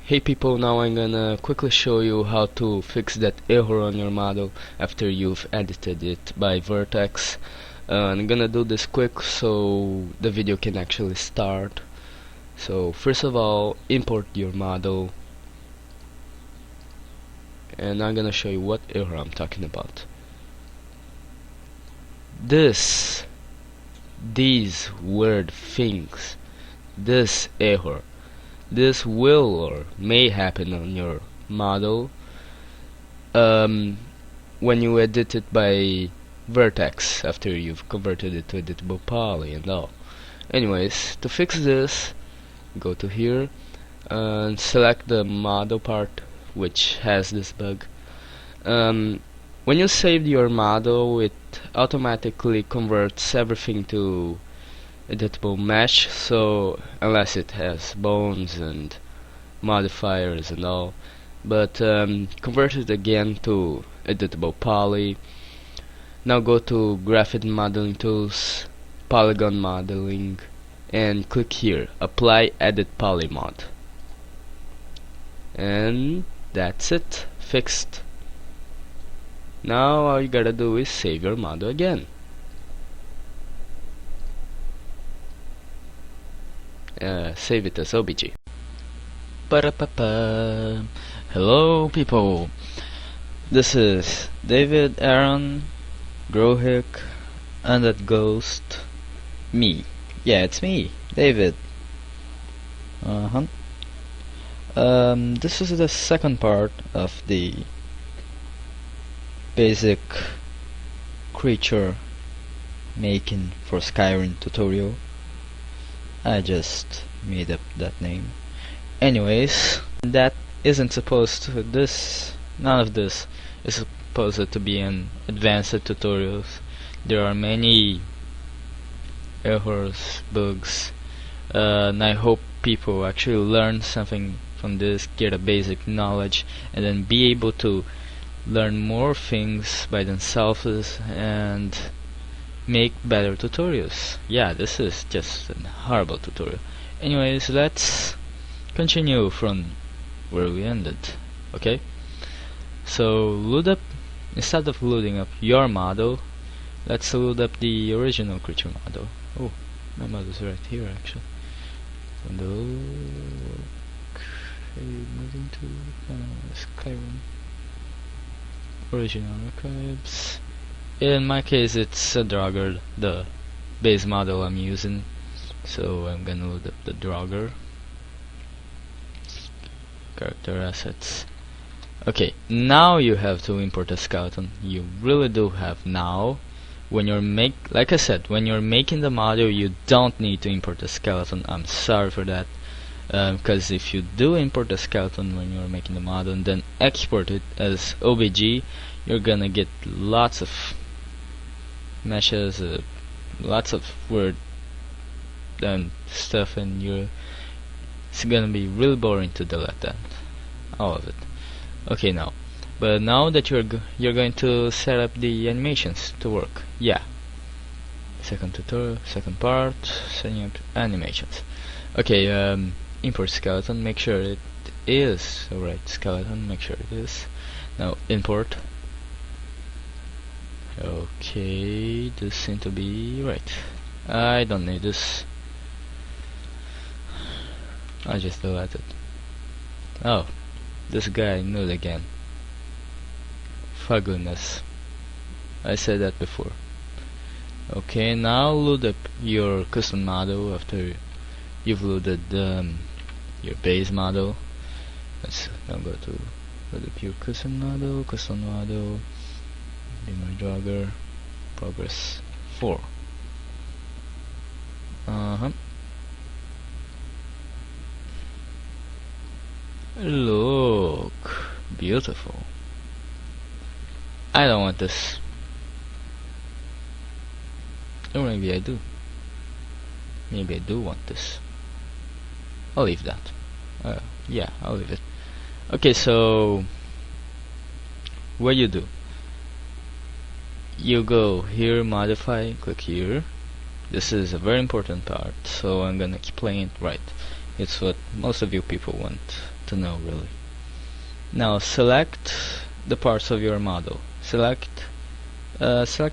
Hey people, now I'm gonna quickly show you how to fix that error on your model after you've edited it by vertex. I'm gonna do this quick so the video can actually start. So first of all, import your model, and I'm gonna show you what error I'm talking about. These weird things, this error, this will or may happen on your model when you edit it by vertex after you've converted it to editable poly and all. Anyways, to fix this, go to here and select the model part which has this bug. When you save your model, it automatically converts everything to editable mesh, so unless it has bones and modifiers and all, but convert it again to editable poly. Now go to graphic modeling tools, polygon modeling, and click here, apply edit poly mod, and that's it, fixed. Now all you gotta do is save your model again. Save it as OBJ. Ba-da-pa-pa. Hello people, this is David, Aaron, Grohick, and that ghost, me. Yeah, it's me, David. This is the second part of the basic creature making for Skyrim tutorial. I just made up that name. Anyways, that isn't supposed to, none of this is supposed to be in advanced tutorials. There are many errors, bugs, and I hope people actually learn something from this, get a basic knowledge, and then be able to learn more things by themselves and make better tutorials. Yeah, this is just a horrible tutorial. Anyways, let's continue from where we ended. Okay, so load up, instead of loading up your model, let's load up the original creature model. Oh, my model's right here actually. Okay, moving to Skyrim original archives. In my case it's a Draugr, the base model I'm using, so I'm gonna load up the Draugr. Character assets. Okay, now you have to import a skeleton. You really do have now. When you're like I said, when you're making the model, you don't need to import a skeleton. I'm sorry for that, because if you do import a skeleton when you're making the model and then export it as OBJ, you're gonna get lots of meshes, lots of weird stuff, and it's gonna be really boring to delete that, all of it. Okay, but now that you're going to set up the animations to work. Yeah, second tutorial, second part, setting up animations. Okay, import skeleton, make sure it is the right skeleton, make sure it is. Now import. Okay, this seems to be right. I don't need this. I just delete it. Oh, this guy nude again. For goodness, I said that before. Okay, now load up your custom model after you've loaded your base model. Let's now go to load up your custom model, be my Draugr, progress 4. Look, beautiful. I don't want this. Or maybe I do. Maybe I do want this. I'll leave that. Yeah, I'll leave it. Okay, so what you do? You go here, modify, click here. This is a very important part, so I'm gonna explain it right. It's what most of you people want to know really. Now select the parts of your model. Select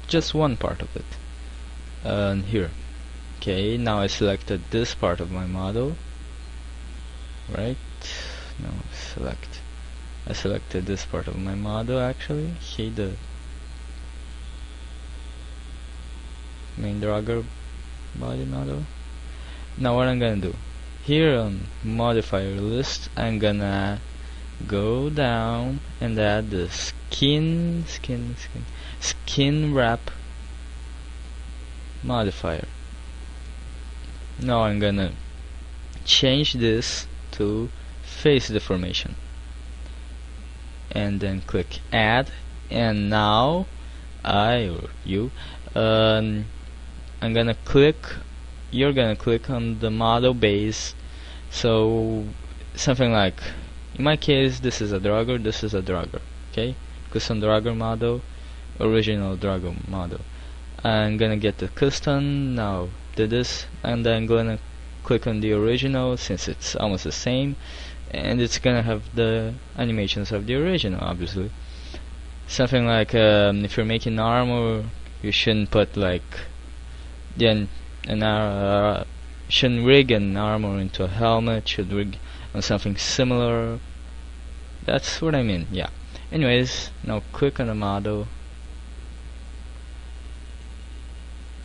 just one part of it. Here. Okay, now I selected this part of my model. Right? Now I selected this part of my model actually. Here the main dragger body model. Now what I'm gonna do, here on modifier list, I'm gonna go down and add the skin wrap modifier. Now I'm gonna change this to face deformation and then click add, and now you're gonna click on the model base. So something like, in my case, this is a dragger, this is a dragger. Okay, custom dragger model, original dragger model. I'm gonna get the custom, now do this, and then I'm gonna click on the original since it's almost the same, and it's gonna have the animations of the original, obviously. Something like if you're making armor, you shouldn't put like shouldn't rig an armor into a helmet, should rig on something similar. That's what I mean, yeah. Anyways, now click on the model,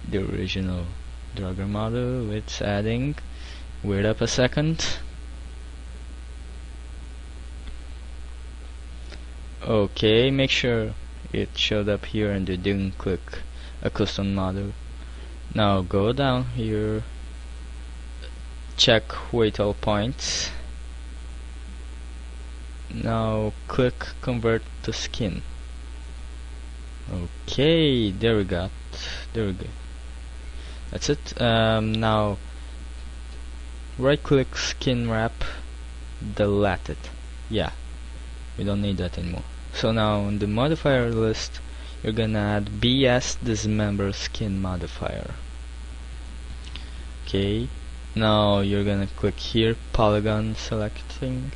the original dragger model. It's adding. Wait up a second. Okay, make sure it showed up here and you didn't click a custom model. Now go down here, check wait all points. Now click convert to skin. Okay, there we go. That's it. Now right click skin wrap, delete it. Yeah, we don't need that anymore. So now on the modifier list, you're gonna add BS dismember skin modifier. Okay, now you're gonna click here, polygon selecting,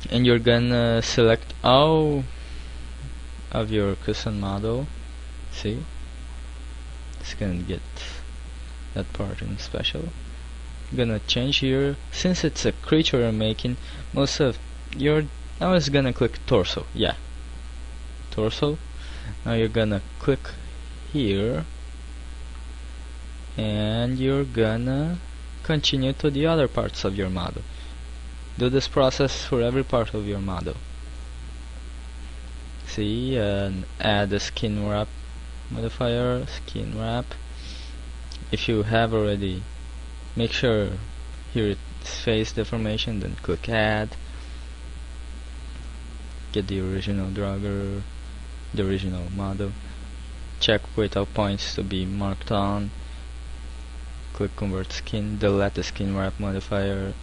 and you're gonna select all of your custom model. See, it's gonna get that part in special. I'm gonna change here, since it's a creature you're making, most of your, I was gonna click torso. Yeah, torso. Now you're gonna click here and you're gonna continue to the other parts of your model. Do this process for every part of your model. See, and add the skin wrap modifier, skin wrap. If you have already, make sure here it's face deformation, then click add. Get the original dragger, the original model. Check wait all points to be marked on. Click convert skin, delete the skin wrap modifier,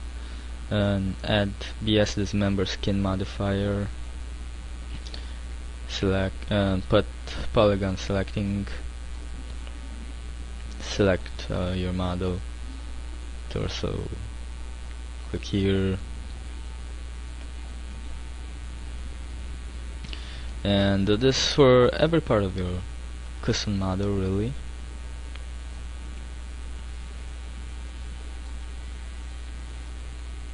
and add BS dismember skin modifier. Select and put polygon selecting. Select your model, torso. Click here, and do this for every part of your custom model, really.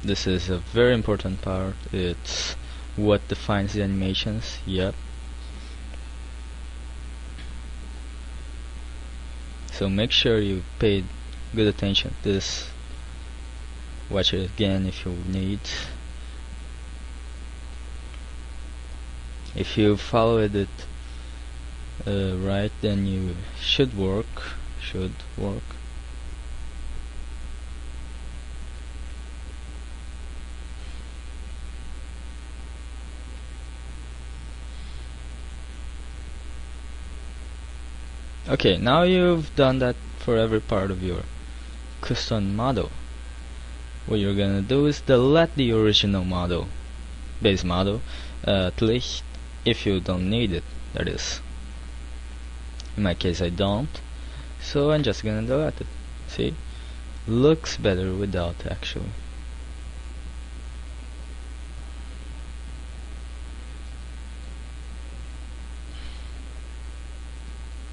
This is a very important part. It's what defines the animations. Yep. So make sure you paid good attention to this. Watch it again if you need. If you followed it right, then you should work. Okay, now you've done that for every part of your custom model. What you're gonna do is delete the original model, base model, at least if you don't need it, that is. In my case I don't, so I'm just gonna delete it. See? Looks better without, actually.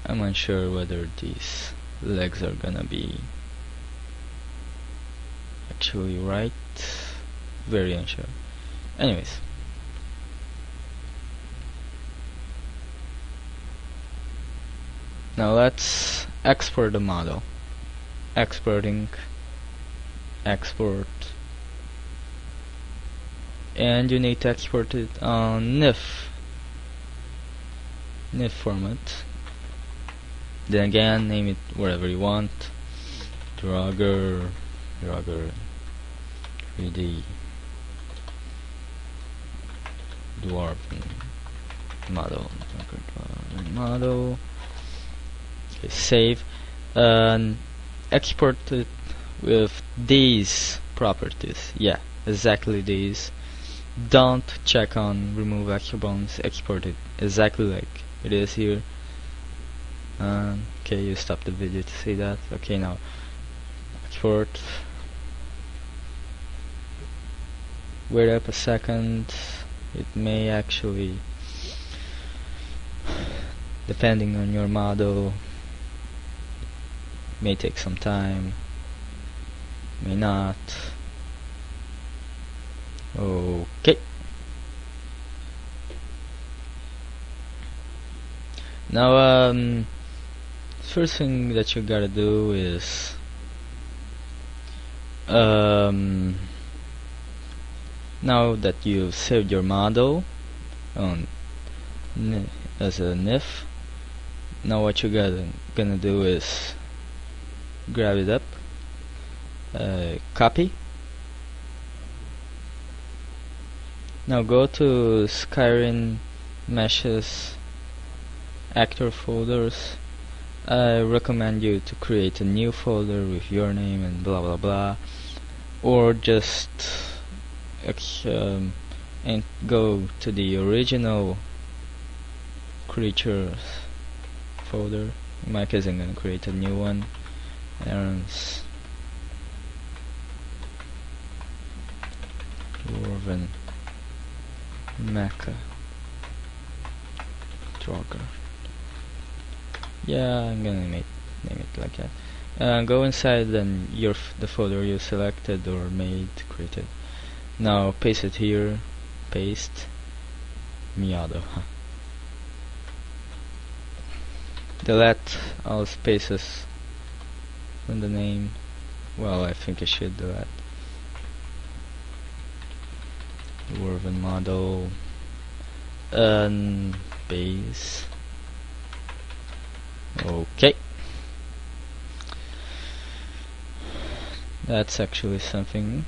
I'm unsure whether these legs are gonna be actually right. Very unsure. Anyways, now let's export the model. Exporting, export, and you need to export it on NIF format. Then again, name it wherever you want. Draugr 3D Dwarven model. Okay, save and export it with these properties. Yeah, exactly these. Don't check on remove extra bones. Export it exactly like it is here. Okay, you stop the video to see that. Okay, now export. Wait up a second. It may actually, depending on your model, may take some time, may not. Okay. Now, first thing that you gotta do is now that you've saved your model on as a NIF, now what you gonna do is grab it up, copy. Now go to Skyrim meshes actor folders. I recommend you to create a new folder with your name and blah blah blah, or just and go to the original creatures folder. In my case, I'm gonna create a new one. Aaron's Dwarven Mecha Draugr. Yeah, I'm gonna name it like that. Go inside then the folder you selected or made, created. Now paste it here. Paste Miado. Delete all spaces from the name. Well, I think I should delete. Dwarven model and base. Okay, that's actually something.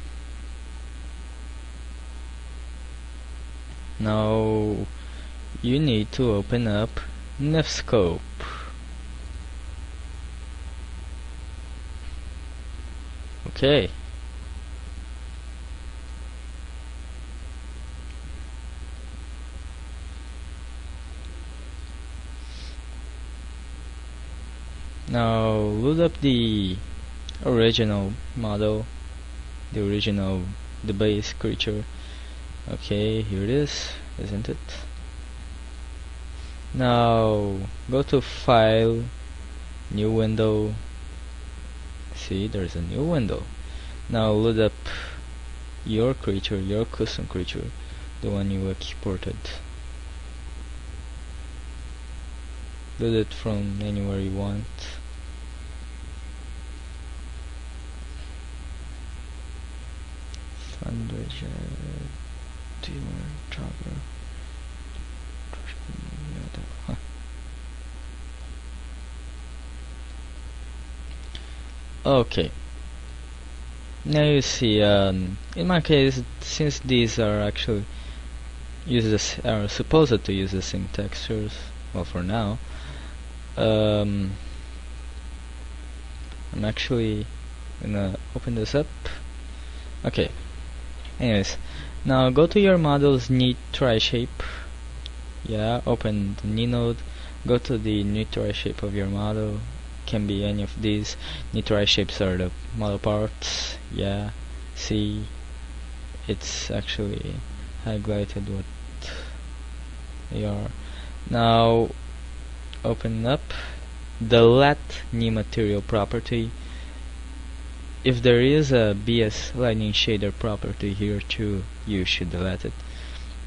Now you need to open up Nifskope. Okay. Now load up the original model, the base creature. Okay, here it is, isn't it? Now go to File, New Window. See, there's a new window. Now load up your creature, your custom creature, the one you exported. Load it from anywhere you want. Okay. Now you see, in my case, since these are actually are supposed to use the same textures, well, for now, I'm actually gonna open this up. Okay. Anyways, now go to your model's knit tri-shape. Yeah, open the knit node. Go to the knit tri-shape of your model. Can be any of these. Knit tri-shapes are the model parts. Yeah, see, it's actually highlighted what they are. Now open up the let new material property. If there is a BS lightning shader property here too, you should delete it.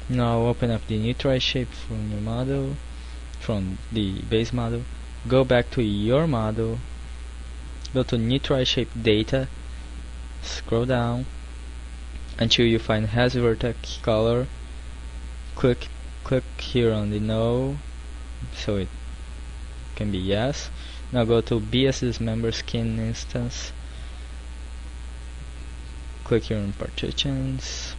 Now open up the new try shape from your model, from the base model. Go back to your model, go to new try shape data, scroll down until you find has vertex color. Click here on the no, so it can be yes. Now go to BS's member skin instance. Click here on partitions,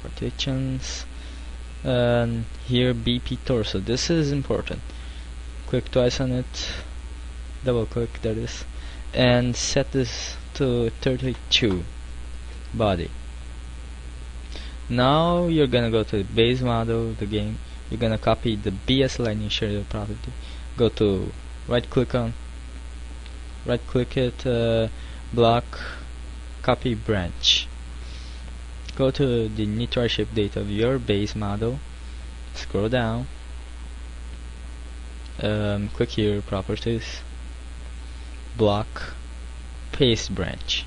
and here BP torso. This is important. Click twice on it, double click, that is, and set this to 32 body. Now you're gonna go to the base model, the game. You're gonna copy the BS lightning shader property. Go to right click it, block, copy branch. Go to the new try shape data of your base model. Scroll down. Click here, properties, block, paste branch.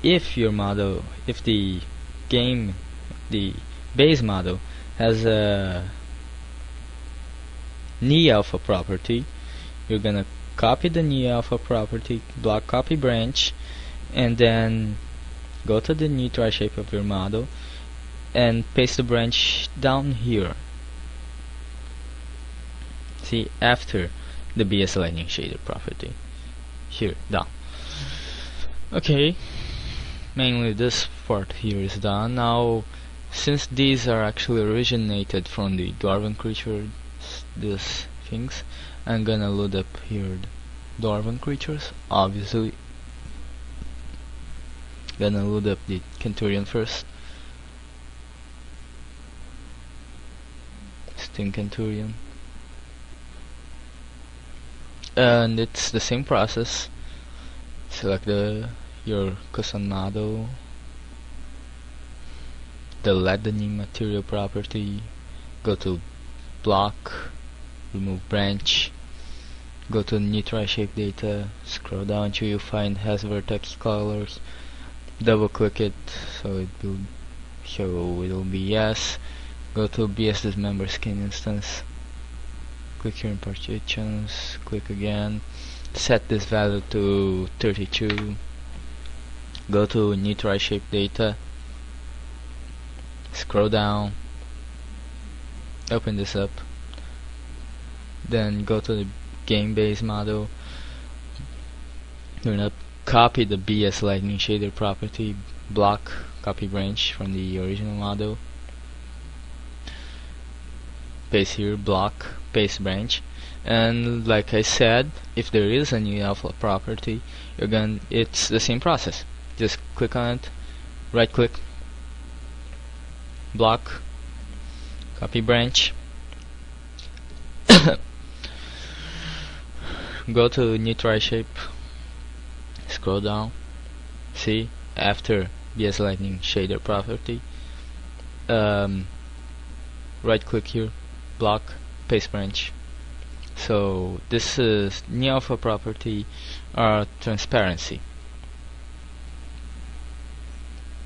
If the base model has a knee alpha property, you're gonna copy the knee alpha property, block copy branch, and then go to the new try shape of your model and paste the branch down here. See, after the BS lightning shader property, here, down. Okay, mainly this part here is done. Now, since these are actually originated from the Dwarven creature, these things, I'm gonna load up here the Dwarven creatures, obviously. Gonna load up the Centurion first. Sting Centurion. And it's the same process. Select your custom model, delete the new material property, go to block, remove branch, go to new try shape data, scroll down until you find has vertex colors, double click it so it will show it will be yes. Go to BS's member skin instance, click here in partitions, click again, set this value to 32, go to new try shape data, scroll down, open this up, then go to the game base model. You're gonna copy the BS lightning shader property, block, copy branch from the original model, paste here, block, paste branch, and like I said, if there is a new alpha property, it's the same process. Just click on it, right click, block, copy branch, go to new try shape, scroll down, see, after BS lightning shader property, right click here, block, paste branch. So this is new alpha property transparency.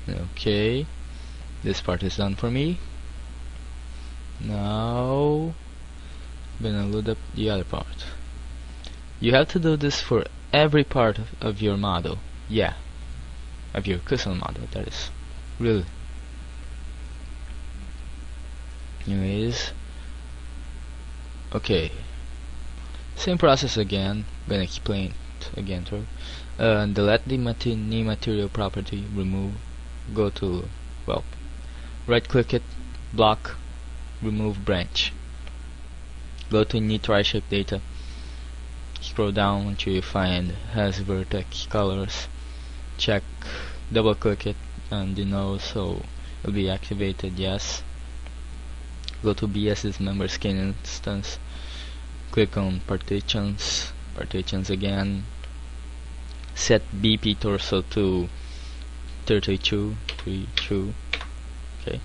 Okay, this part is done for me. Now I'm gonna load up the other part. You have to do this for every part of your model. Yeah, of your custom model, that is. Really. Anyways, okay, same process again. Gonna explain it again through. Delete the new material property, remove, go to, well, right click it, block, remove branch, go to new try shape data, scroll down until you find has vertex colors, check, double click it and the no, so it'll be activated, yes. Go to BS's member skin instance, click on partitions again, set BP torso to 32, okay.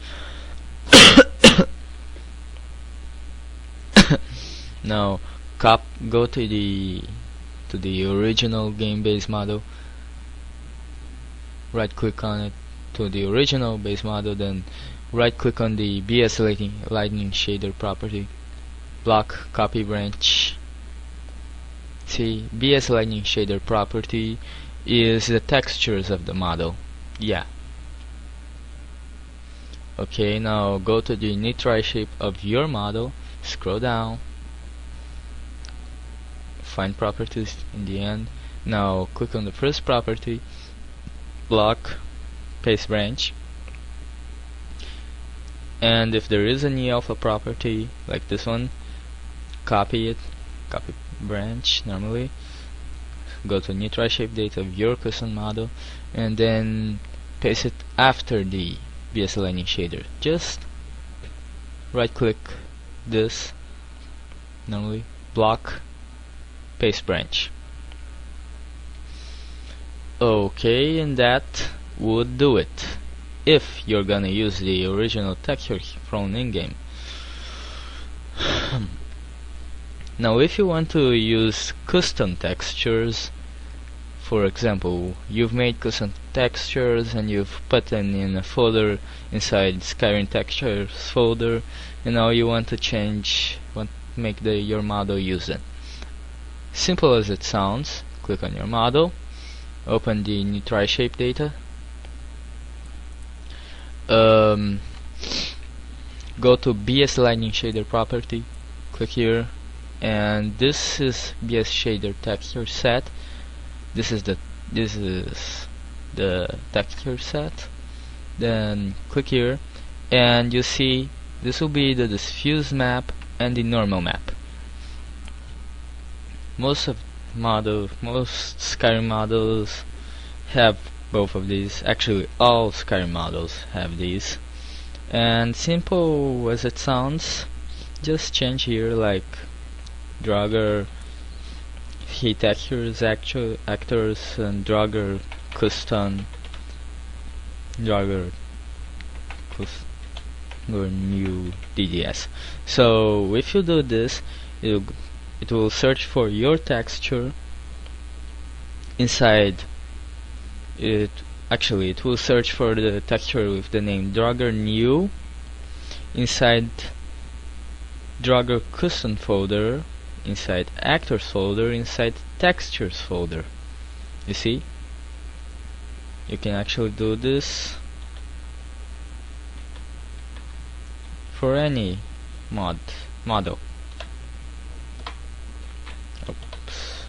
Now go to the original game base model, right click on it to the original base model, then right click on the BS lightning shader property, block copy branch. See, BS lightning shader property is the textures of the model. Yeah. Okay, now go to the nitri shape of your model, scroll down, find properties in the end. Now click on the first property, block paste branch, and if there is any alpha property like this one, copy it, copy branch normally, go to nitri shape data of your custom model, and then paste it after the BS lightning shader. Just right click this, normally block paste branch. Okay, and that would do it if you're gonna use the original texture from in-game. Now if you want to use custom textures, for example, you've made custom textures and you've put them in a folder inside Skyrim textures folder, and now you want to make your model use it. Simple as it sounds, click on your model, open the nitri shape data, go to BS lightning shader property, click here, and this is BS shader texture set. This is the texture set. Then click here, and you see this will be the diffuse map and the normal map. Most Skyrim models have both of these. Actually, all Skyrim models have these. And simple as it sounds, just change here like Draugr heat textures, actors, and Draugr custom, Draugr new DDS. So if you do this, it will search for your texture inside it. Actually, it will search for the texture with the name Draugr new inside Draugr custom folder, inside actors folder, inside textures folder. You see, you can actually do this for any model. Oops.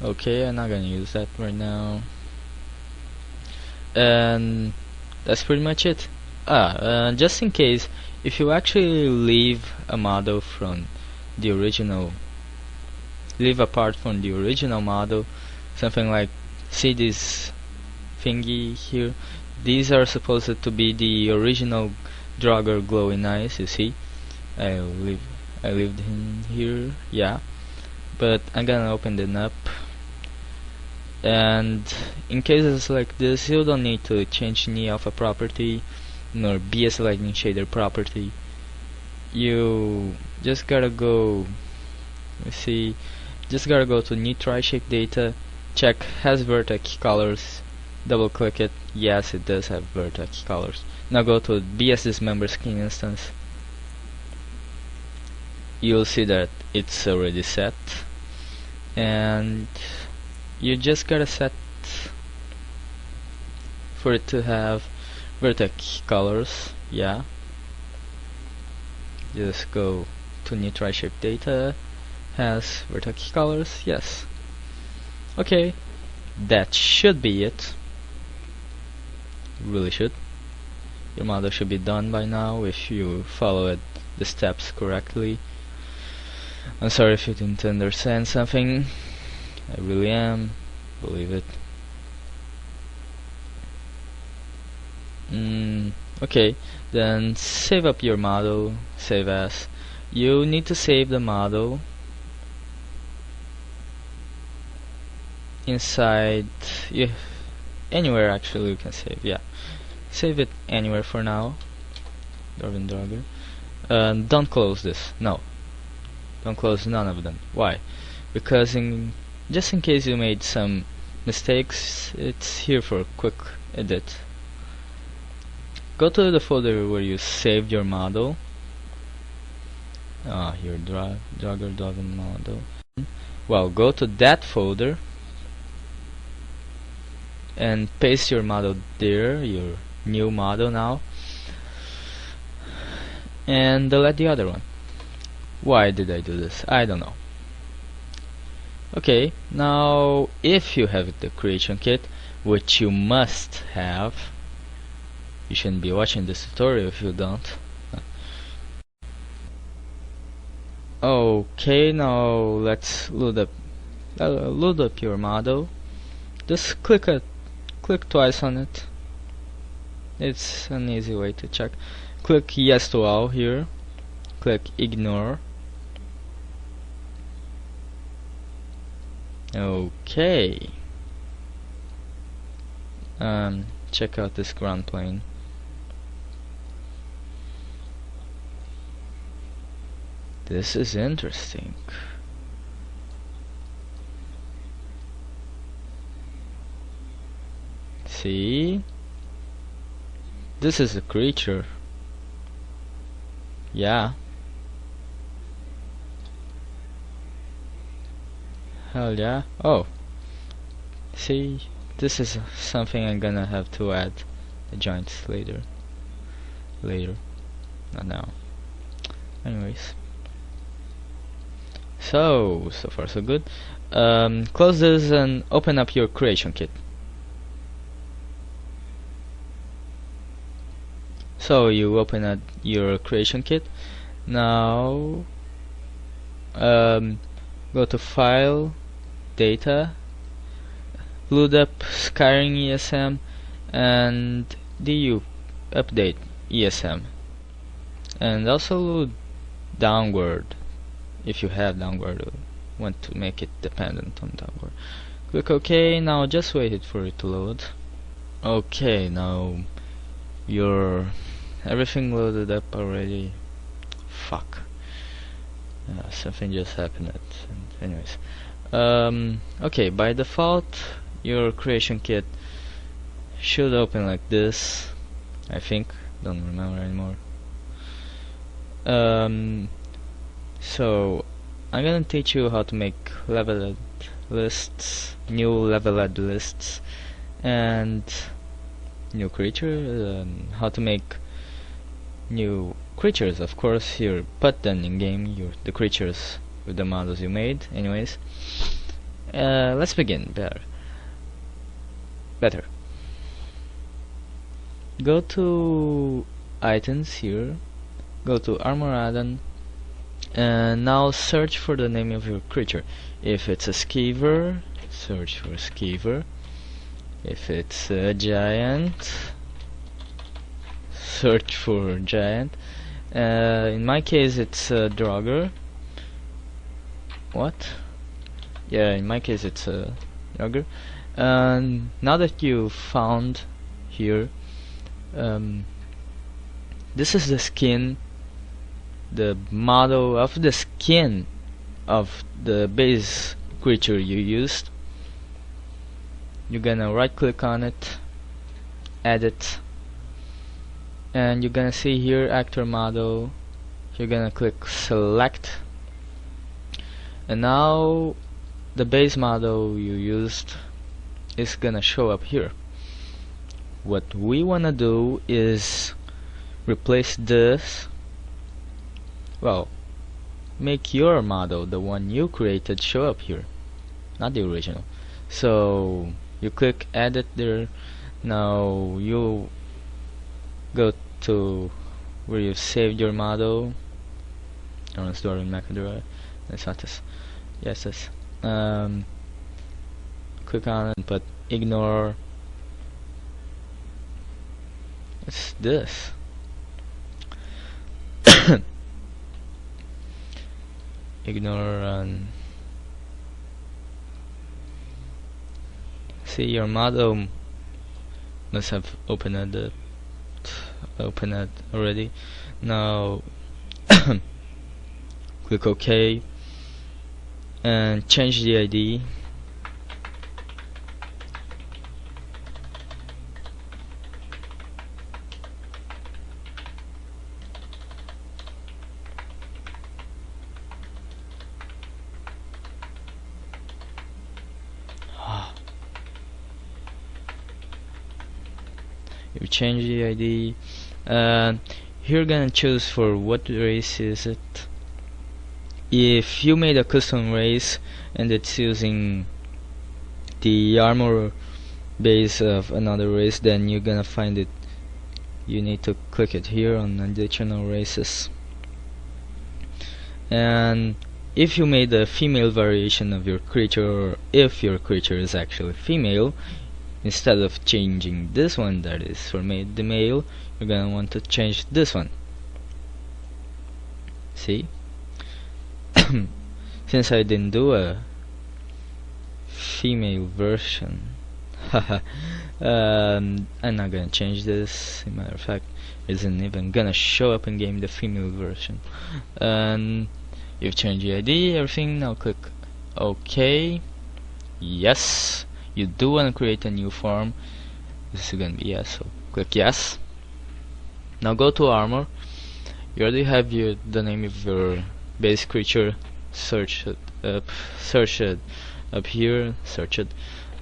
Okay, I'm not gonna use that right now. And that's pretty much it. Just in case, if you actually leave a model from the original, leave apart from the original model, something like, see this thingy here, these are supposed to be the original Draugr glowing eyes. You see, I leave him here, yeah, but I'm gonna open them up. And in cases like this, you don't need to change any alpha property nor BS lightning shader property. You just gotta go, just gotta go to nitri shape data, check has vertex colors, double click it, yes it does have vertex colors. Now go to BS dismember skin instance, you'll see that it's already set, and you just gotta set for it to have vertex colors. Yeah, just go to nitri shape data, has vertex colors, yes. Okay, that should be it. Really should. Your model should be done by now if you followed the steps correctly. I'm sorry if you didn't understand something. I really am, believe it. Okay, then save up your model, save as. You need to save the model inside, anywhere actually you can save, yeah. Save it anywhere for now, Draugr. Don't close this, no. don't close none of them. Why? Because just in case you made some mistakes, it's here for a quick edit. Go to the folder where you saved your model. Your Dragger Dragon model. Well, go to that folder and paste your model there, your new model now, and delete the other one. Why did I do this? I don't know. Okay, now if you have the creation kit, which you must have, you shouldn't be watching this tutorial if you don't. Okay, now let's load up your model. Just click twice on it. It's an easy way to check. Click yes to all here. Click ignore. Okay. Check out this ground plane. This is interesting. See? This is a creature. Yeah. Hell yeah. Oh. See? This is something I'm gonna have to add the joints later. Not now. Anyways. So far so good. Close this and open up your creation kit. So you open up your creation kit. Now go to File, Data, load up Skyrim ESM, and do update ESM, and also load downward if you have downward. Want to make it dependent on downward. Click OK. Now just wait for it to load. Okay, now everything loaded up already. Fuck. Something just happened. Anyways, okay. By default, your creation kit should open like this. I think. Don't remember anymore. So I'm gonna teach you how to make leveled lists, new leveled lists, and new creature. How to make new creatures, of course. Here, put them in game. The creatures with the models you made. Anyways, let's begin. Better. Go to items here. Go to armor add-on. And now search for the name of your creature. If it's a skeever, search for skeever. If it's a giant, search for giant. In my case it's a Draugr. What? Yeah, in my case it's a Draugr. And now that you've found here, this is the skin, the model of the skin of the base creature you used. You're gonna right click on it, edit, and you're gonna see here actor model. You're gonna click select, and now the base model you used is gonna show up here. What we wanna do is replace this. Well, make your model, the one you created, show up here, not the original. So you click edit there. Now you go to where you saved your model. Store in Macadora. That's not this. Yes, this. Click on it, but ignore. What's this? Ignore and see your model must have opened it already. Now click OK. and change the ID. You change the ID, and here gonna choose for what race is it. If you made a custom race and it's using the armor base of another race, then you're gonna find it. You need to click it here on additional races. And if you made a female variation of your creature, or if your creature is actually female, instead of changing this one that is for the male, you're gonna want to change this one. See? Since I didn't do a female version, I'm not gonna change this. As a matter of fact, it isn't even gonna show up in game, the female version. And you've changed the ID, everything. Now click OK. Yes. You do want to create a new form. This is gonna be yes, so click yes. Now go to armor. You already have the name of your base creature. Search it up here. Search it.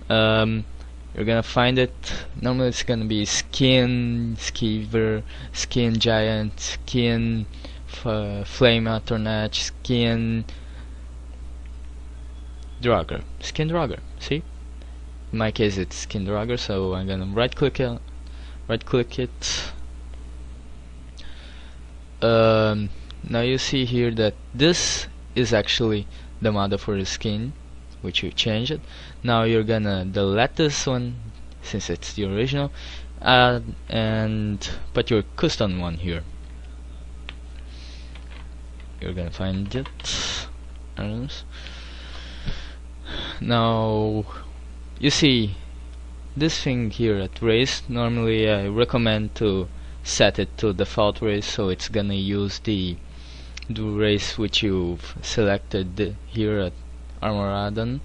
You're gonna find it. Normally it's gonna be skin skeever, skin giant, skin flame attornage, skin drugger. Skin drugger. See? In my case it's skin drugger, so I'm gonna right click it. Now you see here that this is actually the model for the skin, which you change it. Now you're gonna delete this one since it's the original, and put your custom one here. You're gonna find it. Now you see this thing here at race. Normally I recommend to set it to default race, so it's gonna use the race which you've selected here at armor add-on.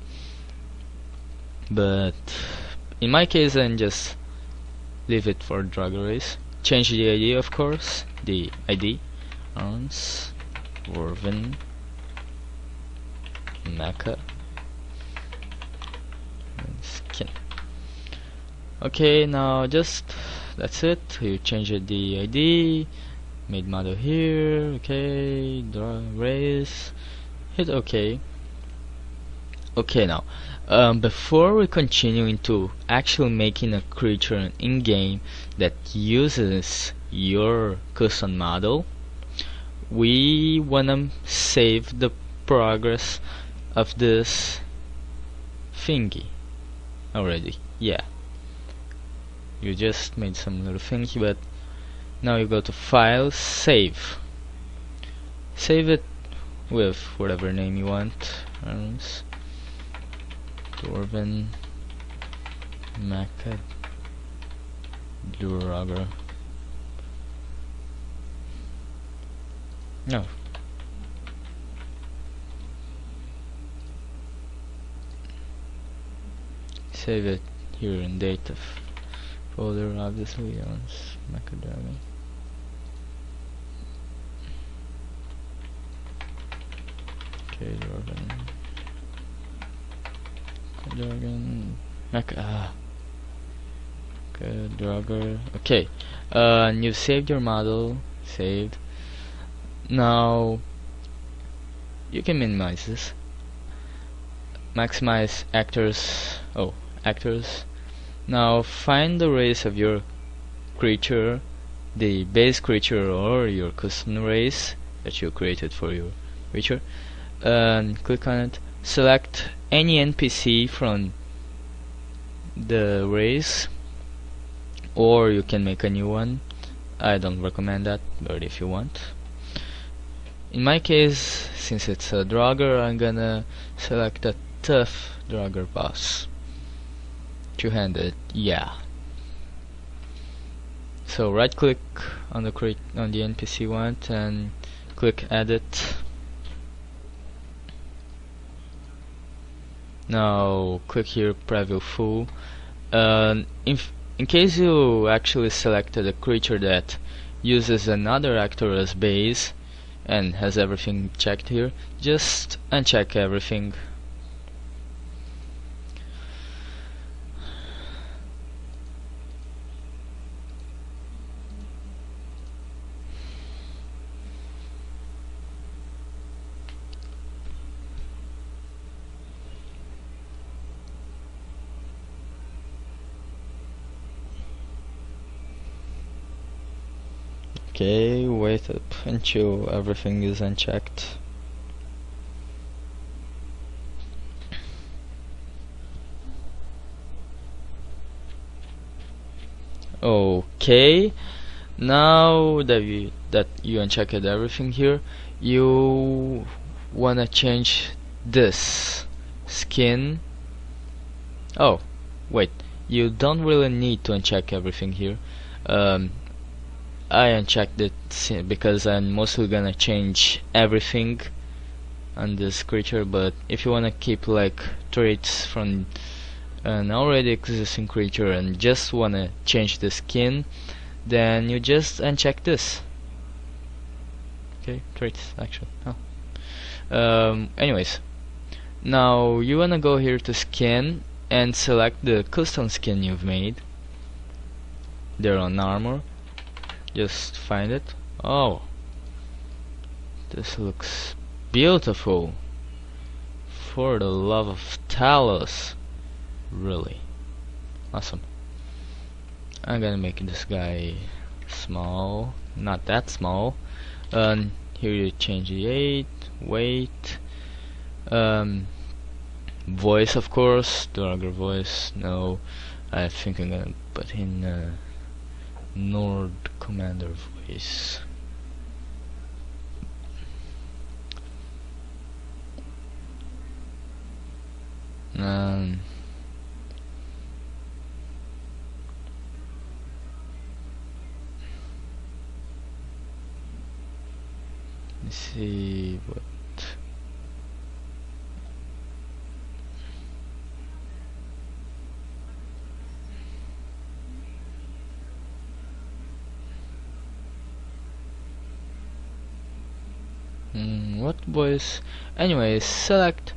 But in my case I just leave it for drag race. Change the ID, of course. The ID arms Dwarven Mecha skin. Okay, now just that's it. You change the ID, made model here. Okay, draw race, hit OK. Okay, now before we continue into actually making a creature in game that uses your custom model, we wanna save the progress of this thingy already. Yeah, you just made some little thingy, but now you go to File, Save. Save it with whatever name you want. Dwarven Mecha Duragra. No. Save it here in data folder, obviously, on Mecha Dragon. Okay, Dragon Mecha. Okay, Dragon. Okay, and you've saved your model. Saved. Now you can minimize this. Maximize actors. Oh, actors. Now find the race of your creature, the base creature or your custom race that you created for your creature, and click on it. Select any NPC from the race, or you can make a new one. I don't recommend that, but if you want. In my case, since it's a Draugr, I'm gonna select a tough Draugr boss. Two-handed, yeah. So right click on the NPC one and click edit. Now click here, preview full. In case you actually selected a creature that uses another actor as base and has everything checked here, just uncheck everything. Okay, wait up until everything is unchecked. Okay, now that you unchecked everything here, you wanna change this skin. Oh, wait, you don't really need to uncheck everything here. I unchecked it because I'm mostly gonna change everything on this creature, but if you wanna keep like traits from an already existing creature and just wanna change the skin, then you just uncheck this. Okay, traits actually. Anyways, now you wanna go here to skin and select the custom skin you've made. They're on armor. Just find it. Oh, this looks beautiful. For the love of Talos. Really awesome. I'm gonna make this guy small, not that small. And here you change the weight, voice, of course, Dogger voice. No, I think I'm gonna put in Nord Commander voice. Let's see what. What voice? Anyways, select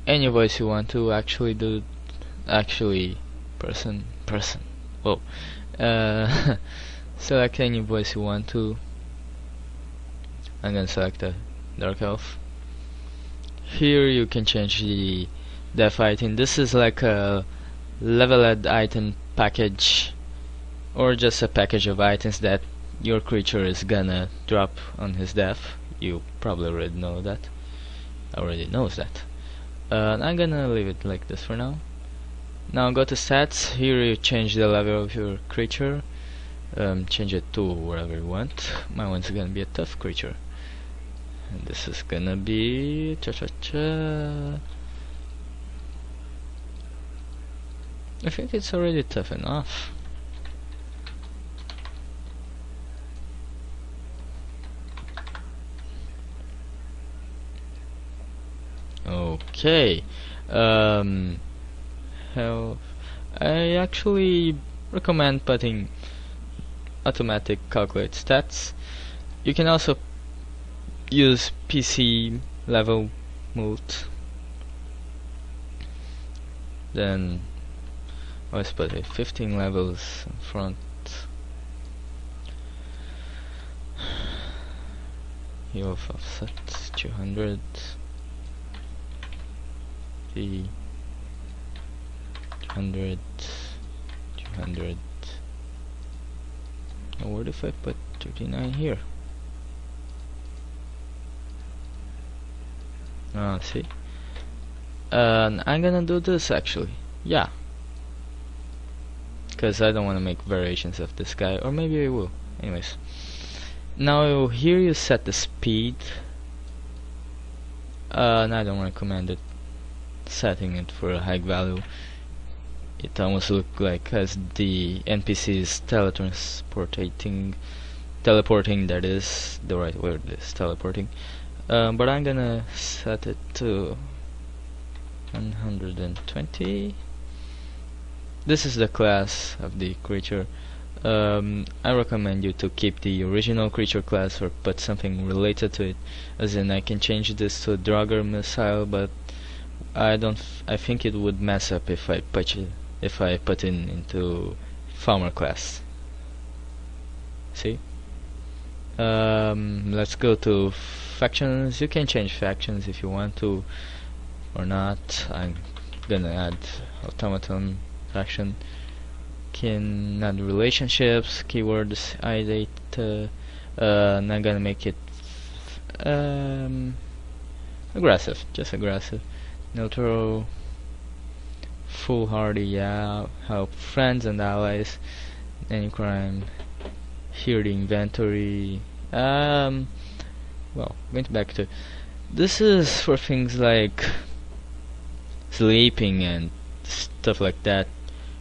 any voice you want to actually do. Actually, person. Whoa. Select any voice you want to. I'm gonna select a Dark Elf. Here you can change the def item. This is like a leveled item package, or just a package of items that your creature is gonna drop on his def. You probably already know that. Knows that. I'm gonna leave it like this for now. Now go to stats. Here you change the level of your creature. Change it to wherever you want. My one's gonna be a tough creature. And this is gonna be I think it's already tough enough. Okay. Health. I actually recommend putting automatic calculate stats. You can also use PC level mode. Then let's put it 15 levels in front. Heal of offset 200. 200. Now what if I put 39 here? See? I'm gonna do this actually. Yeah. Because I don't want to make variations of this guy. Or maybe I will. Anyways. Now here you set the speed. And I don't recommend it. Setting it for a high value. It almost looks like as the NPC is teleporting, that is the right word, is teleporting. But I'm gonna set it to 120. This is the class of the creature. I recommend you to keep the original creature class or put something related to it, as in I can change this to a Draugr missile, but I think it would mess up if I put it into farmer class. See? Let's go to factions. You can change factions if you want to or not. I'm gonna add automaton faction. Can add relationships, keywords, data, and I'm gonna make it aggressive, just aggressive. Neutral, foolhardy, yeah, help friends and allies, any crime. Here the inventory. Well, going back to this is for things like sleeping and stuff like that.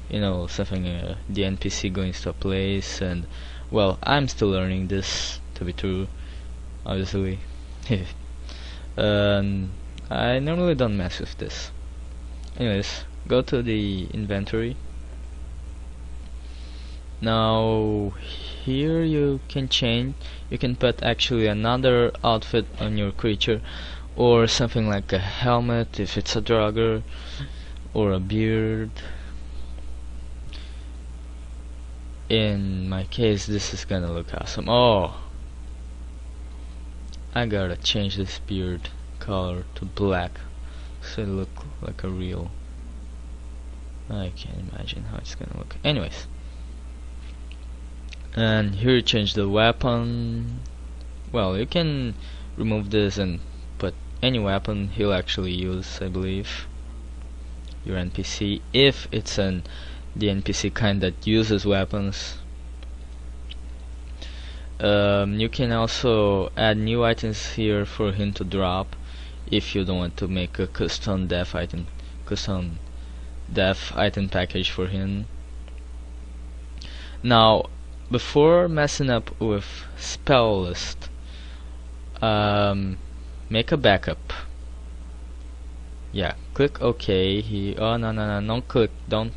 You know, something the NPC goes to a place, and well, I'm still learning this to be true, obviously. I normally don't mess with this. Anyways, go to the inventory. Now here you can change. You can put actually another outfit on your creature, or something like a helmet if it's a Draugr, or a beard. In my case, this is gonna look awesome. Oh, I gotta change this beard color to black so it look like a real. I can't imagine how it's gonna look. Anyways, and here you change the weapon. Well, you can remove this and put any weapon he'll actually use, I believe. Your NPC, if it's the NPC kind that uses weapons. You can also add new items here for him to drop if you don't want to make a custom death item package for him. Now, before messing up with spell list, make a backup. Yeah, click OK. Oh no, don't click, don't.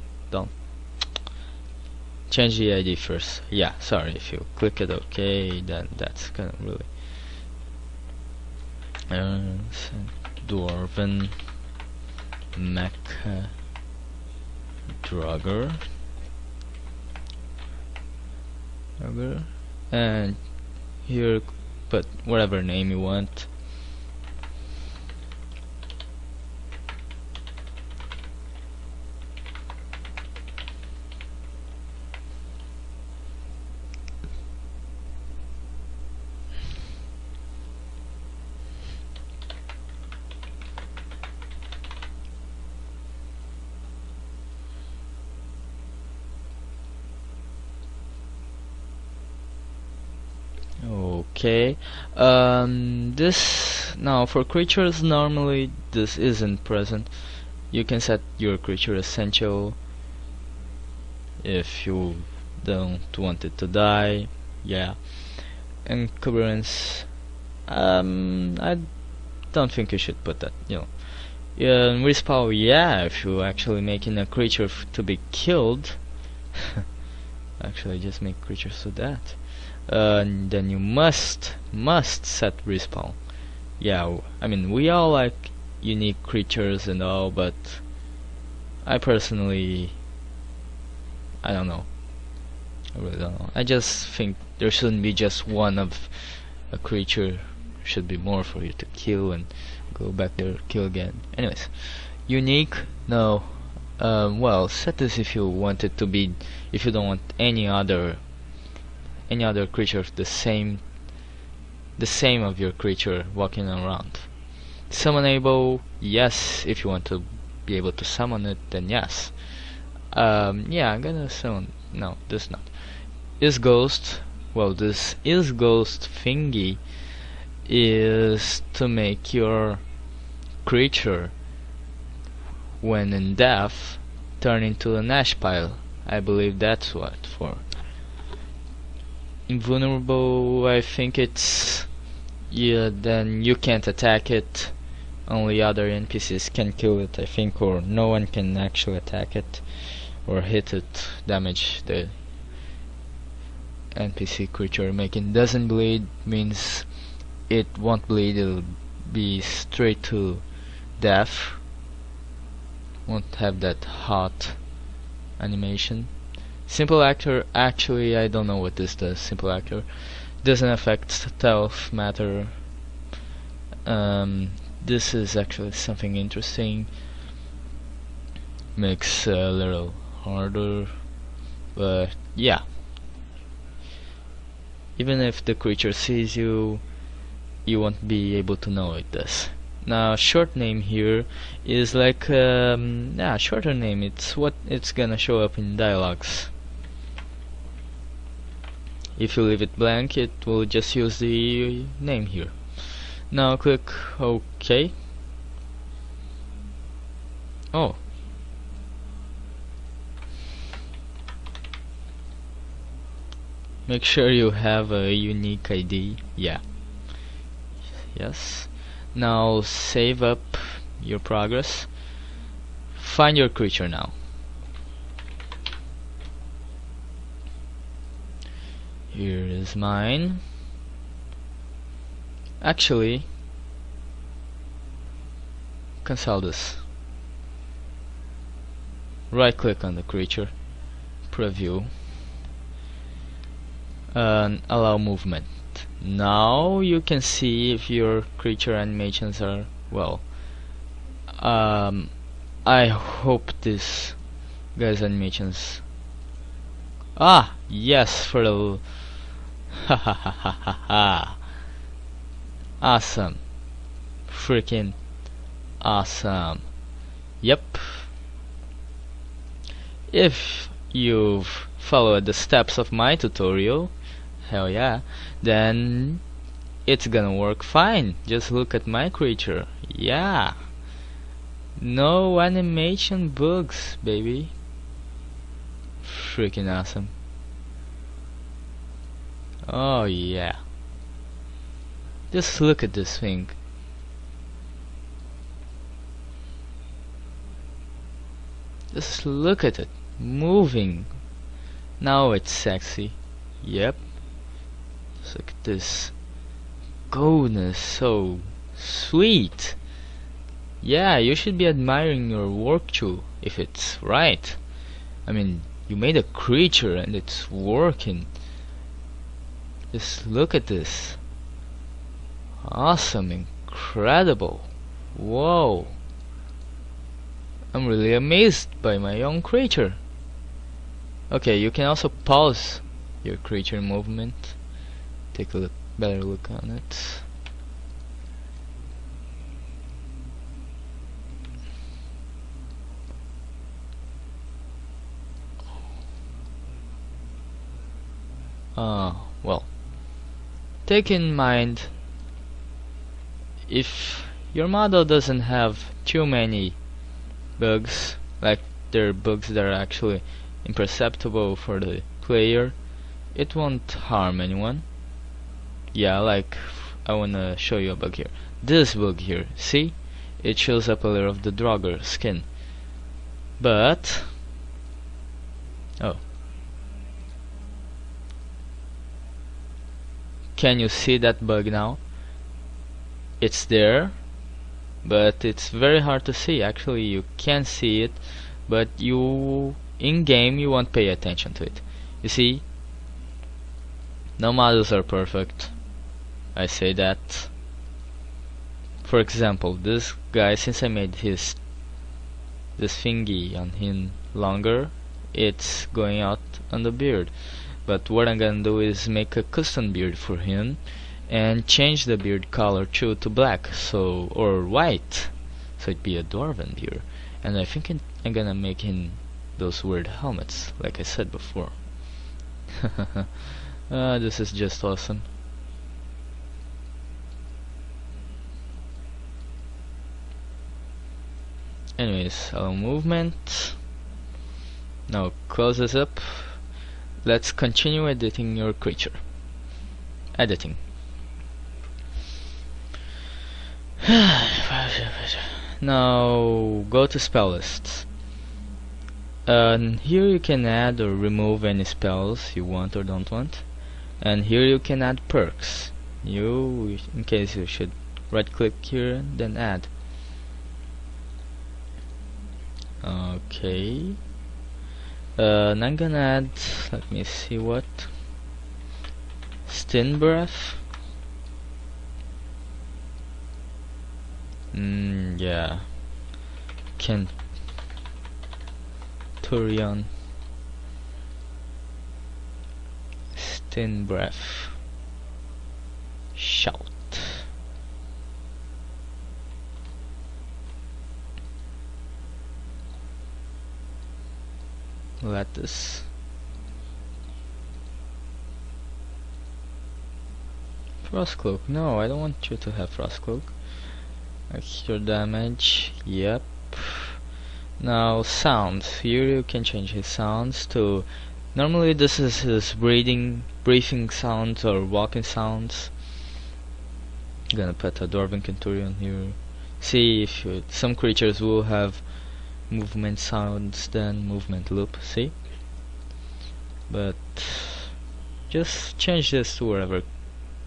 Change the ID first. Yeah, sorry, if you click it OK, then that's kind of really Dwarven Mecha Draugr, and here put whatever name you want. Okay, this now for creatures, normally this isn't present. You can set your creature essential if you don't want it to die. Yeah, encumbrance, I don't think you should put that, you know. Respawn, yeah, if you're actually making a creature to be killed. Actually, just make creatures so that. Then you must set respawn. Yeah, I mean, we all like unique creatures and all, but I personally, I don't know. I really don't know. I just think there shouldn't be just one of a creature. There should be more for you to kill and go back there, kill again. Anyways, unique, no. Well, set this if you want it to be, if you don't want any other creature of the same of your creature walking around. Summonable, yes, if you want to be able to summon it, then yes. Yeah, I'm gonna summon. No, this not. Is ghost. Well, this is ghost thingy is to make your creature, when in death, turn into an ash pile. I believe that's what for. Invulnerable, I think it's, yeah, then you can't attack it only other NPCs can kill it, I think, or no one can actually attack it or hit it, damage the NPC creature. Making doesn't bleed means it won't bleed, it'll be straight to death. Won't have that hot animation. Simple actor, actually I don't know what this does. Simple actor doesn't affect stealth matter. This is actually something interesting. Makes a little harder, but yeah. Even if the creature sees you, you won't be able to know it does. Now, short name here is like shorter name. It's what it's gonna show up in dialogues. If you leave it blank, it will just use the name here. Now click OK. Oh. Make sure you have a unique ID. Yeah. Yes. Now save up your progress. Find your creature now. Here is mine. Actually, cancel this. Right click on the creature, preview, and allow movement. Now you can see if your creature animations are well. I hope this guy's animations. Ah, yes, for the ha ha ha ha ha ha. Awesome. Freaking awesome. Yep. If you've followed the steps of my tutorial, hell yeah, then it's gonna work fine. Just look at my creature. Yeah. No animation bugs, baby. Freaking awesome. Oh yeah. Just look at this thing. Just look at it. Moving. Now it's sexy. Yep. Just look at this. Goodness, so sweet. Yeah, you should be admiring your work too, if it's right. I mean, you made a creature and it's working. Just look at this. Awesome, incredible. Whoa. I'm really amazed by my own creature. Okay, you can also pause your creature movement. Take a better look on it. Well, take in mind, if your model doesn't have too many bugs, like there are bugs that are actually imperceptible for the player, it won't harm anyone. Yeah, like I wanna show you a bug here. This bug here, see? It shows up a layer of the Draugr skin. But oh. Can you see that bug now? It's there, but it's very hard to see. Actually, you can see it, but you in game you won't pay attention to it. You see, no models are perfect. I say that. For example, this guy, since I made this thingy on him longer, it's going out on the beard. But what I'm gonna do is make a custom beard for him and change the beard color to black, so or white, so it'd be a dwarven beard. And I think I'm gonna make him those weird helmets, like I said before. This is just awesome. Anyways, allow movement. Now close this up. Let's continue editing your creature. Editing. Now go to spell lists. And here you can add or remove any spells you want or don't want. And here you can add perks. In case you should right click here and then add. Okay. And I'm gonna add, let me see what. Stin breath. Yeah. Turion. Stin breath. Shout. Lattice. Frost cloak. No, I don't want you to have frost cloak. Extra damage. Yep. Now sounds. Here you can change his sounds to. Normally this is his breathing sounds or walking sounds. I'm gonna put a Dwarven Centurion here. See if some creatures will have movement sounds then movement loop. See? But just change this to whatever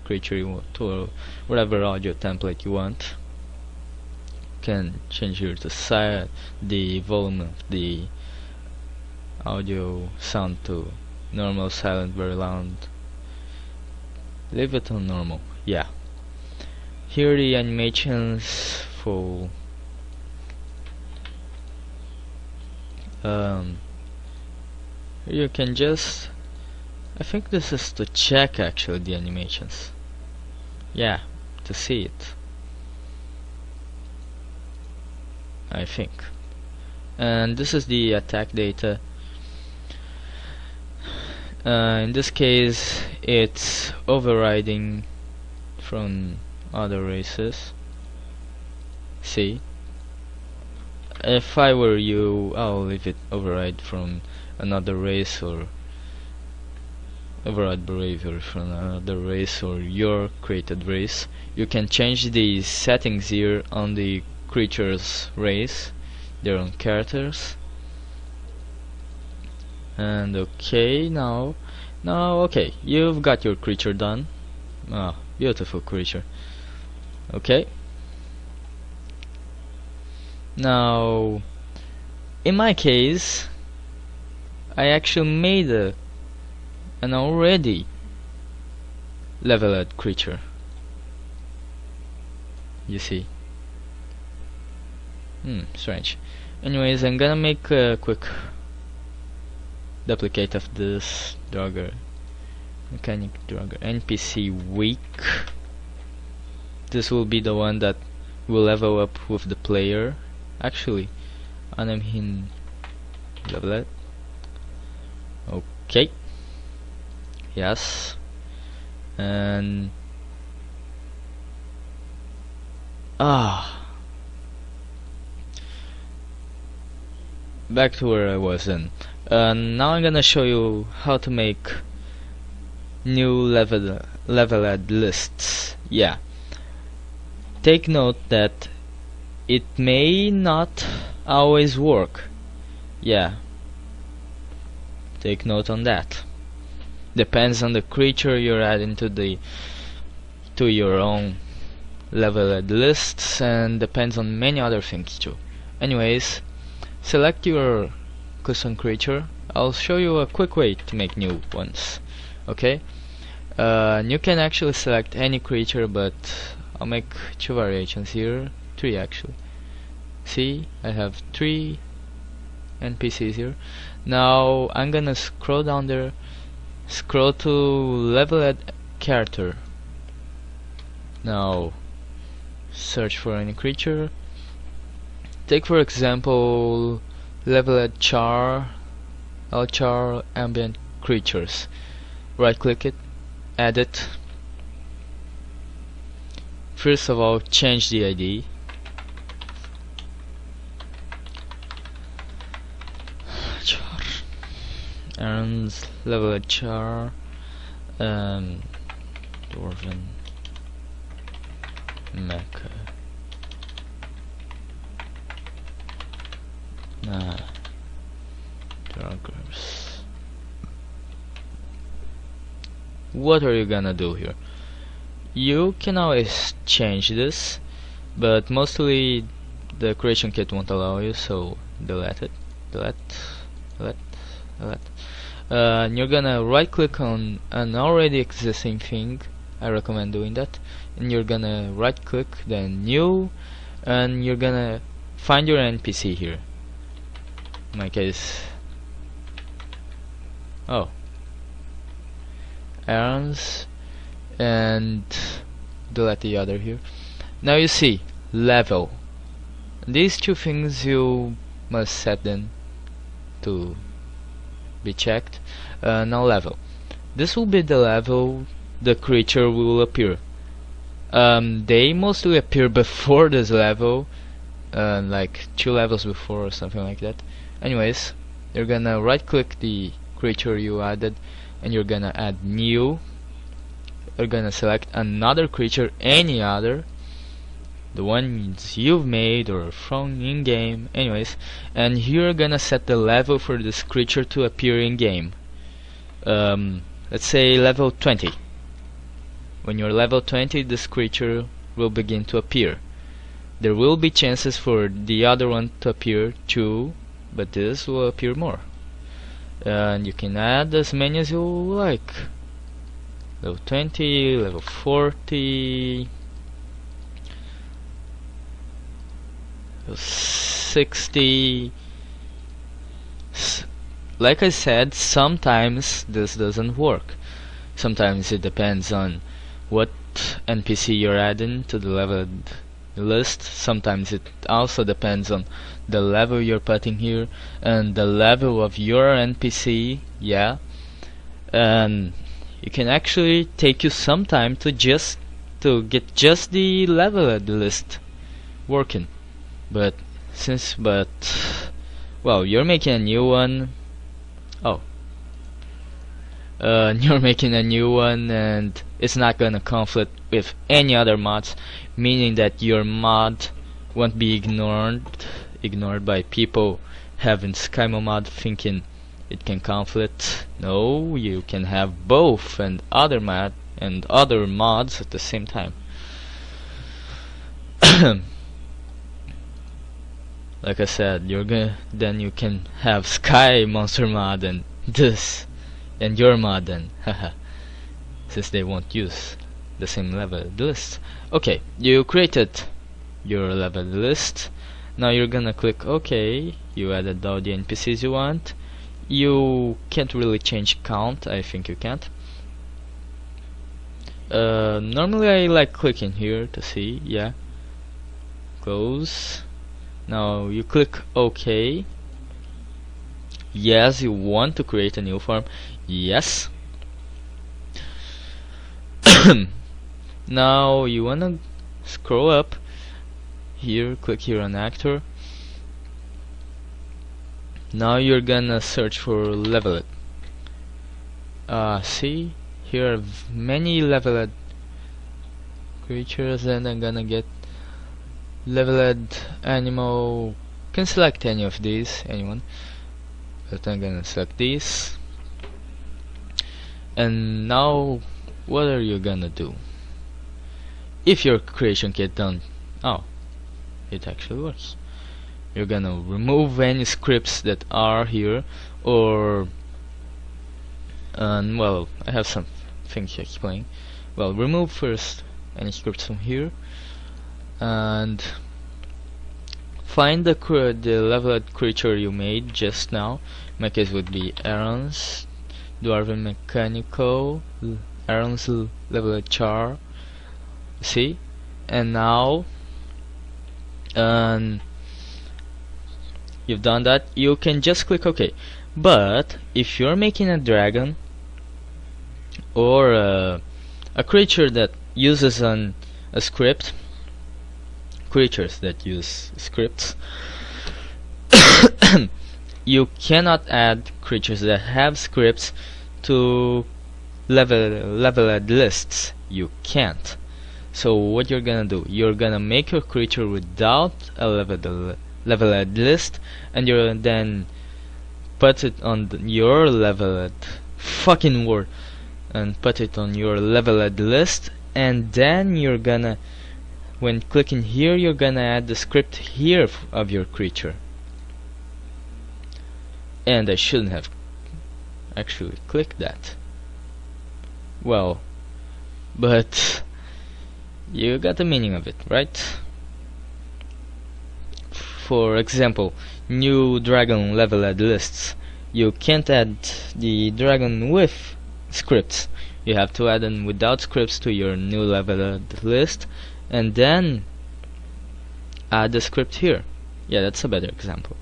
creature you want, to whatever audio template you want. Can change here to the volume of the audio sound to normal, silent, very loud. Leave it on normal. Yeah. Here the animations for you can just, I think this is to check actually the animations. Yeah, to see it, I think. And this is the attack data. In this case it's overriding from other races. See? If I were you, I'll leave it override from another race, or override behavior from another race or your created race. You can change the settings here on the creature's race, their own characters. And okay, now okay, you've got your creature done. Ah, beautiful creature. Okay. Now, in my case, I actually made an already leveled creature. You see? Strange. Anyways, I'm gonna make a quick duplicate of this Draugr. Mechanic Draugr. NPC weak. This will be the one that will level up with the player. Actually, Anamhin level it. Okay. Yes. And back to where I was then. Now I'm gonna show you how to make new leveled lists. Yeah. Take note that it may not always work. Yeah. Take note on that. Depends on the creature you're adding to your own leveled lists, and depends on many other things too. Anyways, select your custom creature. I'll show you a quick way to make new ones. Okay? You can actually select any creature, but I'll make 2 variations here. 3 actually. See, I have 3 NPCs here. Now I'm gonna scroll down there, scroll to leveled character. Now search for any creature. Take for example leveled char ambient creatures. Right click it, add it. First of all, change the ID. Char. And leveled char. Dwarven Mecha Progress. What are you gonna do here? You can always change this, but mostly the creation kit won't allow you, so delete it. Delete. And you're gonna right click on an already existing thing. I recommend doing that. And you're gonna right click, then new, and you're gonna find your NPC here. In my case, errands, and delete the other here. Now you see level. These two things you must set them to be checked. Now level. This will be the level the creature will appear. They mostly appear before this level, like 2 levels before or something like that. Anyways, you're gonna right click the creature you added and you're gonna add new. You're gonna select another creature, any other, the ones you've made or from in game, anyways, and you're gonna set the level for this creature to appear in game. Let's say level 20. When you're level 20, this creature will begin to appear. There will be chances for the other one to appear too, but this will appear more. And you can add as many as you like. Level 20, level 40, level 60. Like I said, sometimes this doesn't work. Sometimes it depends on what NPC you're adding to the leveled list. Sometimes it also depends on the level you're putting here and the level of your NPC, yeah. And it can actually take you some time to get just the leveled list working. But well, you're making a new one. You're making a new one and it's not gonna conflict with any other mods, meaning that your mod won't be ignored by people having Skyrim mod thinking it can conflict. No, you can have both and other mods at the same time. Like I said, then you can have Sky Monster mod and this and your mod then, since they won't use the same level list. Okay, you created your level list. Now you're gonna click OK. You added all the NPCs you want. You can't really change count. I think you can't. Normally I like clicking here to see. Yeah. Close. Now you click OK. Yes, you want to create a new farm. Yes. Now you wanna scroll up here, click here on actor. Now you're gonna search for leveled. See, here are many leveled creatures, and I'm gonna get leveled animal. Can select any of these, anyone. But I'm gonna select these. And now what are you gonna do? If your creation kit done, it actually works. You're gonna remove any scripts that are here, or well, I have some things to explain. Well, remove first any scripts from here and find the leveled creature you made just now. In my case would be Aaron's Dwarven Mechanical, Aaron's leveled char. See? And now you've done that, you can just click OK. But if you're making a dragon or a creature that uses a script, creatures that use scripts, you cannot add creatures that have scripts to leveled lists. You can't. So what you're gonna do, you're gonna make your creature without a leveled list, and you then put it on your leveled fucking word, and put it on your leveled list, and then you're gonna, when clicking here, you're gonna add the script here of your creature. And I shouldn't have actually clicked that. Well, but you got the meaning of it, right? For example, new dragon leveled lists. You can't add the dragon with scripts. You have to add them without scripts to your new leveled list, and then add the script here. Yeah, that's a better example.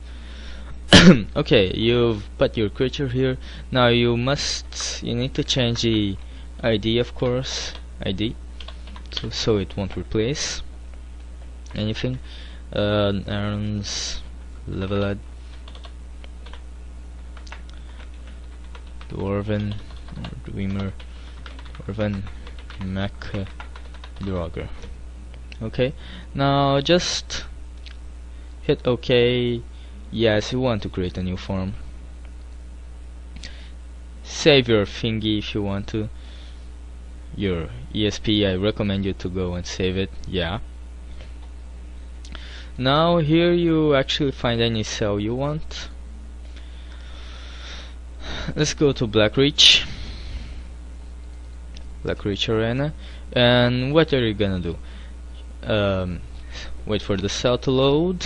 Okay, you've put your creature here. Now you need to change the ID, of course, ID, so it won't replace anything. Aaron's leveled Dwarven Dreamer Dwarven Mech Draugr. Okay, now just hit OK. Yes, you want to create a new form. Save your thingy if you want to. Your ESP, I recommend you to go and save it. Yeah. Now here you actually find any cell you want. Let's go to Blackreach Arena, and what are you gonna do? Wait for the cell to load.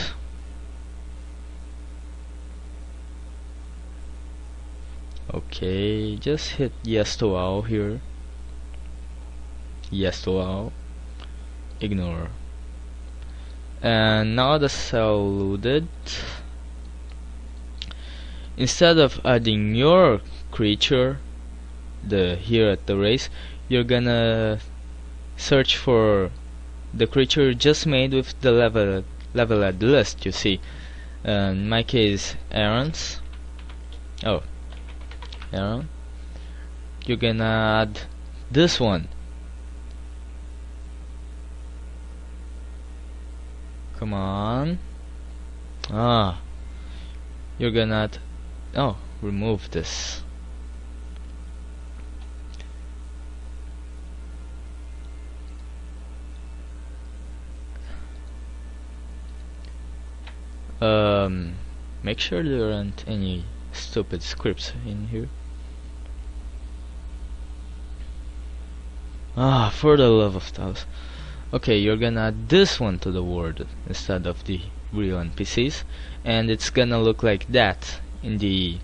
Okay, just hit yes to all here. Yes to all. Ignore. And now the cell loaded. Instead of adding your creature here at the race, you're gonna search for the creature just made with the leveled list, you see. In my case, Aaron's. Oh, Aaron. You're gonna add this one. Come on. You're gonna add, remove this. Make sure there aren't any stupid scripts in here. For the love of those. Okay, you're gonna add this one to the world instead of the real NPCs, and it's gonna look like that in the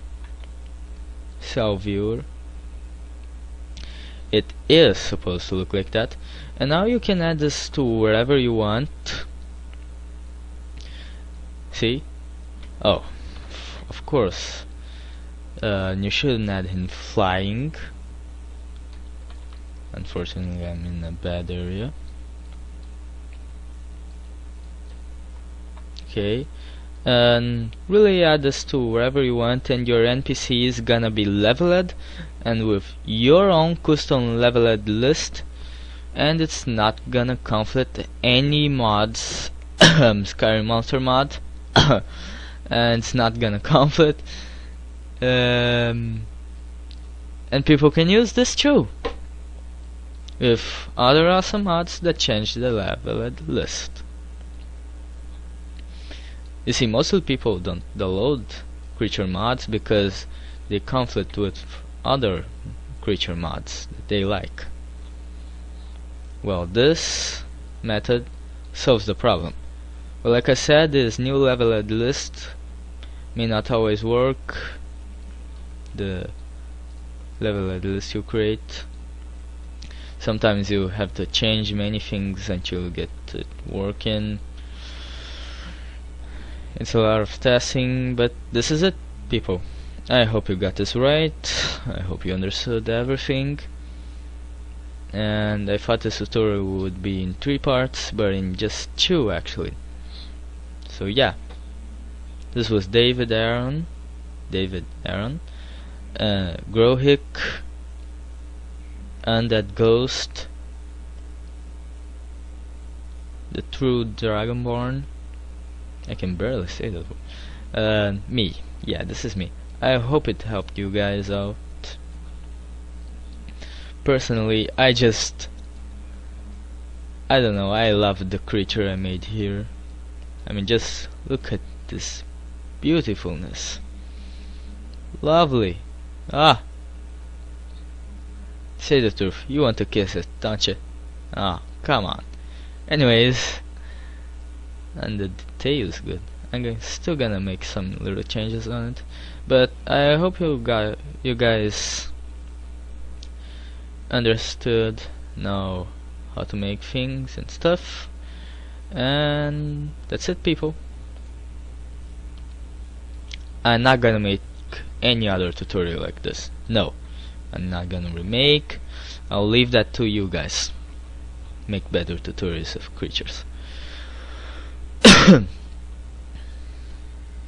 cell viewer. It is supposed to look like that, and now you can add this to wherever you want. See? Oh, of course. You shouldn't add him flying. Unfortunately, I'm in a bad area. Okay, and really add this to wherever you want, and your NPC is gonna be leveled and with your own custom leveled list, and it's not gonna conflict any mods. Skyrim monster mod. And it's not gonna conflict, and people can use this too with other awesome mods that change the leveled list. You see, most of the people don't download creature mods because they conflict with other creature mods that they like. Well, this method solves the problem. Well, like I said, this new leveled list may not always work. The leveled list you create, sometimes you have to change many things until you get it working. It's a lot of testing, but this is it, people. I hope you got this right. I hope you understood everything. And I thought this tutorial would be in 3 parts, but in just 2 actually. So yeah, this was David Aaron, Growhick, Undead Ghost, the True Dragonborn, I can barely say that word. Me. Yeah, this is me. I hope it helped you guys out. Personally, I don't know, I love the creature I made here. I mean, just look at this beautifulness. Lovely. Ah, say the truth, you want to kiss it, don't you? Ah, come on. Anyways, and the detail is good. Still gonna make some little changes on it, but I hope you guys understood now how to make things and stuff. And that's it, people. I'm not gonna make any other tutorial like this. No, I'm not gonna remake. I'll leave that to you guys. Make better tutorials of creatures.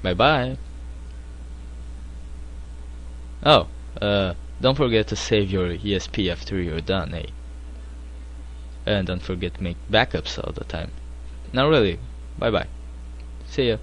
Bye bye. Oh, don't forget to save your ESP after you're done, eh? And don't forget to make backups all the time. Not really. Bye bye. See ya.